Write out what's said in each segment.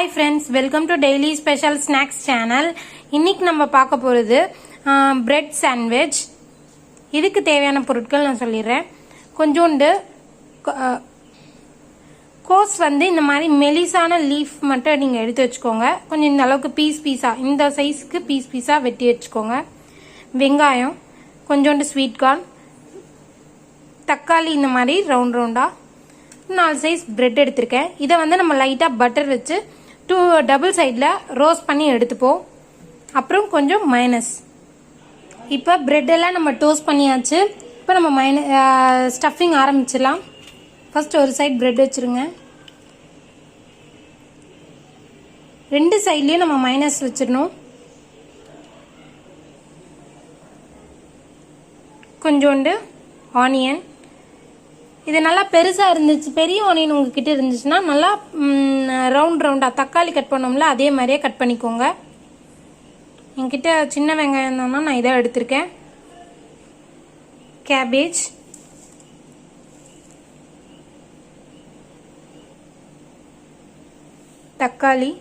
Hi friends, welcome to Daily Special Snacks channel. இன்னைக்கு நம்ம பார்க்க போறது bread sandwich. இதுக்கு தேவையான பொருட்கள் நான் சொல்லிறேன். கொஞ்சோண்டு கோஸ் வந்து இந்த மாதிரி மெலிசான லீஃப் மட்டும் நீங்க எடுத்து வச்சுக்கோங்க. கொஞ்சம் இந்த அளவுக்கு பீஸா இந்த சைஸ்க்கு பீஸா வெட்டி வச்சுக்கோங்க. வெங்காயம், கொஞ்சோண்டு ஸ்வீட் கார்ன், தக்காளி இந்த மாதிரி ரவுண்ட் ரவுண்டா 4 சைஸ் பிரெட் எடுத்திருக்கேன். இதை வந்து நம்ம லைட்டா பட்டர் வச்சு டபுள் சைட்ல ரோஸ்ட் பண்ணி எடுத்துப்போம். அப்புறம் கொஞ்சம் மைனஸ். இப்போ பிரெட் எல்லாம் நம்ம டோஸ்ட் பண்ணியாச்சு. இப்போ நம்ம ஸ்டஃபிங் ஆரம்பிச்சிடலாம். ஃபர்ஸ்ட் ஒரு சைடு பிரெட் வச்சிருங்க. 2 சைட்லயும் நம்ம மைனஸ் வச்சிடணும். கொஞ்சோண்டு ஆனியன். இது நல்லா பெருசா இருந்துச்சு. பெரிய ஆனியன் உங்ககிட்ட இருந்துச்சுன்னா நல்லா ரவுண்ட் ரவுண்டா தக்காளி கட் பண்ணோம்ல அதே மாதிரியே கட் பண்ணிக்கோங்க. என்கிட்ட சின்ன வெங்காயம் தானா நான் இதை எடுத்திருக்கேன். கேபேஜ், தக்காளி,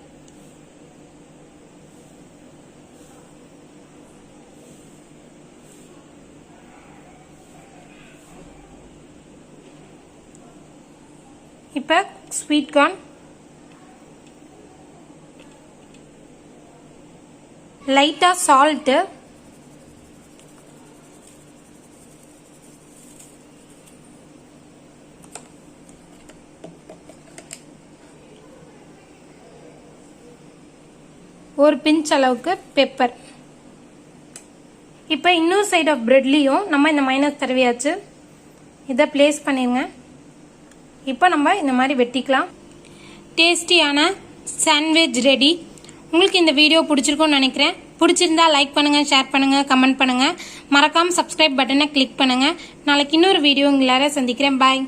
இப்போ ஸ்வீட் கார்ன், லைட்டா சால்ட், ஒரு பிஞ்ச் அளவுக்கு பெப்பர். இப்போ இன்னொரு சைடு ஆஃப் பிரெட்லயும் நம்ம இந்த மைனஸ் தடவியாச்சு. இதை பிளேஸ் பண்ணிருங்க. இப்போ நம்ம இந்த மாதிரி வெட்டிக்கலாம். டேஸ்டியான சாண்ட்விச் ரெடி. உங்களுக்கு இந்த வீடியோ பிடிச்சிருக்கும்னு நினைக்கிறேன். பிடிச்சிருந்தா லைக் பண்ணுங்க, ஷேர் பண்ணுங்க, கமெண்ட் பண்ணுங்க. மறக்காம சப்ஸ்கிரைப் பட்டனை கிளிக் பண்ணுங்க. நாளைக்கு இன்னொரு வீடியோ உங்களை சந்திக்கிறேன். பாய்.